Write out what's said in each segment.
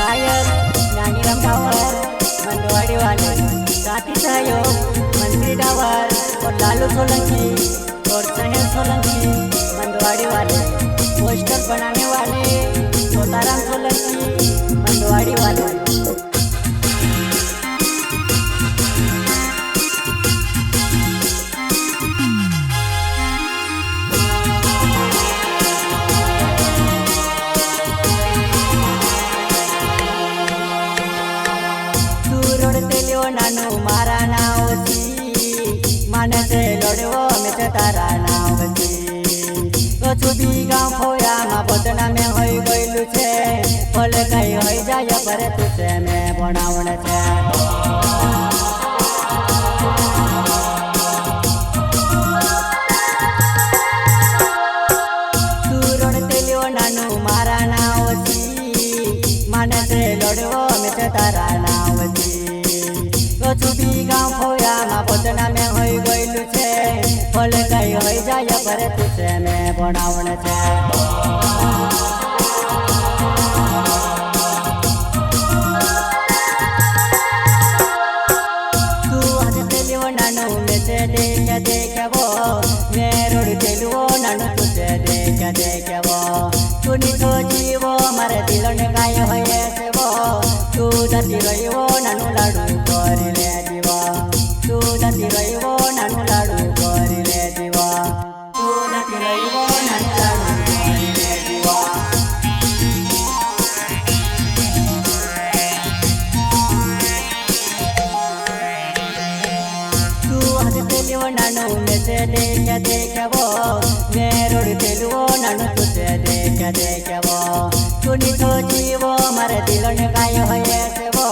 गायक ज्ञानीराम डावर, मंडवाड़ी वाले साथी सहयोग मंत्री डावर और लालू सोलंकी और सहेल सोलंकी मंडवाड़ी वाले, पोस्टर बनाने वाले तोताराम सोलंकी मंडवाड़ी वाले। नानू मारा नावची मानसे लोडवो में तारा नावची तो छुबी गाँव खोया मा बदना में होई गइलु छे फल कई होई जाय पर तुसे में बनावण छे। तू रोडते लियो नानू मारा नावची मानसे लोडवो में तारा नावची छुबी गाँव खोया मा बदना में होई गइलु छे फल कई होई जाय पर तुसे में बनावण छे। तू हंसते लियो नानू में से देखबो मैं रोडते लियो नानू तुसे देखबो तूनी तो जीवो मारे दिलन काय होये सेवो तू जती रहिवो नानू लाडू करिले जीवा तू जती रहिवो नानू लाडू करिले जीवा तू जती रहिवो नानू लाडू करिले जीवा। तू हंसते लियो नानू में से देखबो मैं रोडते लियो नानू तुसे देखबो तूनी तो जीवो मारे दिलन काय होये सेवो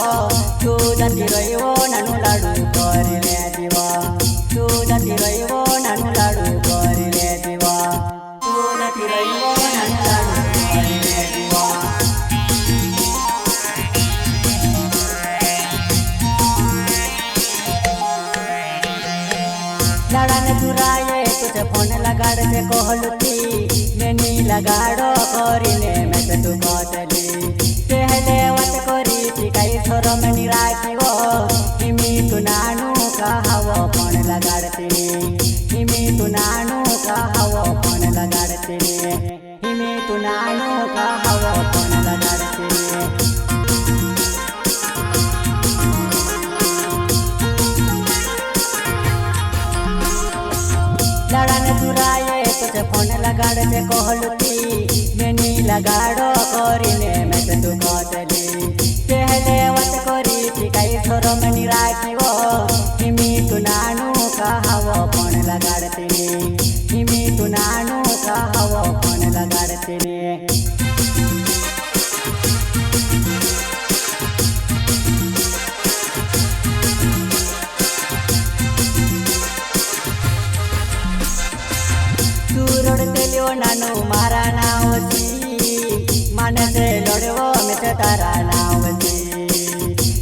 तू जती रहिवो नानू लाडू करिले जीवा तू जती रहिवो नानू लाडू करिले जीवा तू जती रहिवो नानू लाडू करिले जीवा। लड़ाने चुराए तुझे फोन लगाड़ से कहलुती मैं नी लगाड़ो करिले मैं तो तू कहली पहले वत करी थी कई छोरो में नी राखिवो हिमी तू नानू कहावो फोन लगाड़ती हिमी तू नानू कहावो फोन लगाड़ती हिमी तू नानू कहावो फोन लगाड़ती। लड़ाने चुराए तुझे फोन लगाड़ से कहलुती मैं नी लगाड़ो करिले मैं तो तू कहली पहले वत करी थी कई छोरो में नी राखिवो हिमी तू नानू कहावो फोन लगाड़ती हिमी तू नानू कहावो फोन लगाड़ती। रोडते लियो नानू मारा नावची मानसे लोडवो में तारा नावची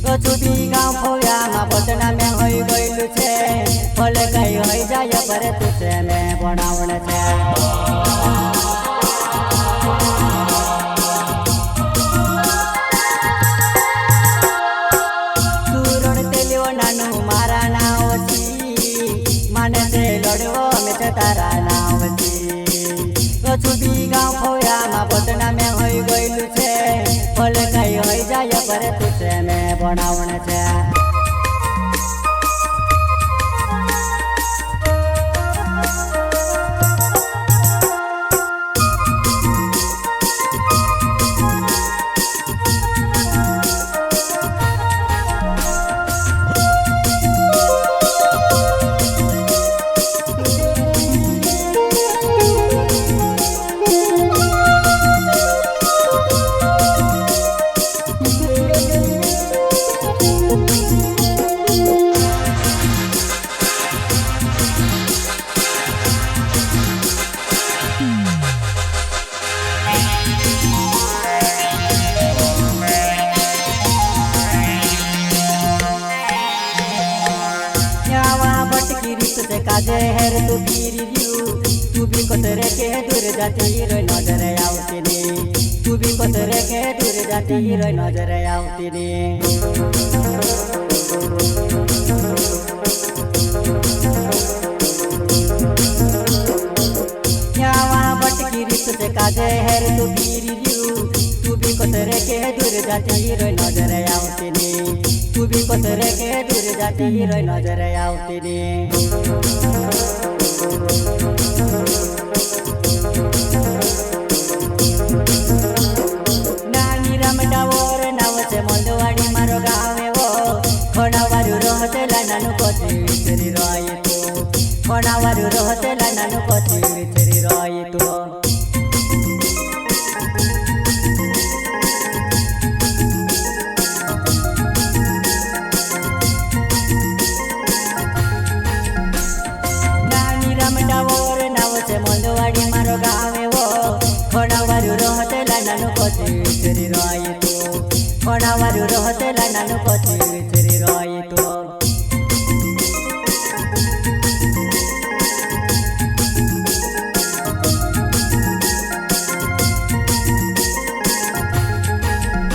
तो छुबी गाँव खोया मा बदना में होई गइलु छे फल कई होई जाय पर तुसे में बनावण छे। तू रोडते लियो नानू मारा नावची मानसे लोडवो में तारा नावची छुबी गाँव खोया मा बदना में होई गइलु छे फल कई होई जाय पर तुसे में बनावण छे। काजे हेर तू फिर तू भी कोतरे के दूर जाती रे नजर आवती नी तू भी कोतरे के दूर जाती रे नजर आवती नी भटकी रित से काजे हेर तू भी कोतरे के दूर जाती रे नजर आवती नी तू भी कोतरे के दूर जाती रे नजर आवती नी नानी रमडावर नाव से मोंदवाड़ी मारो गावे वो खोनावारू रहते लानानु कोती विचरी रही तू खोनावारू रहते लानानु कोती विचरी रही तू मोंदवाड़ी मारो गावे वो खोनावारू रहते लानानु कोती विचरी रही तू खोनावारू रहते लानानु कोती विचरी रही तू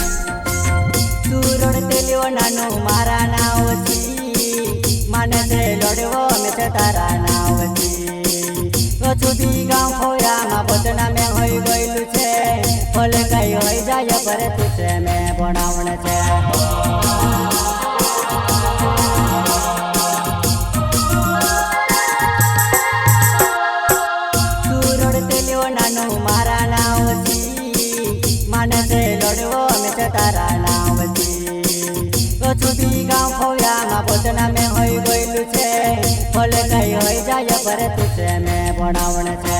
तू रडते लियो नानु मारा नावची मानते लड़वो में तारा नावची छुटी गाँव खोया मा बचना में होई गइलु छे भले कई होई जाय पर तुझे में बनावण छे तू रडते लियो नानु मारा नावची मानते लड़वो में तारा नावची छुटी गाँव खोया मा बचना में होई गइलु छे भले कई होई जाय पर तुझे में बनावण छे।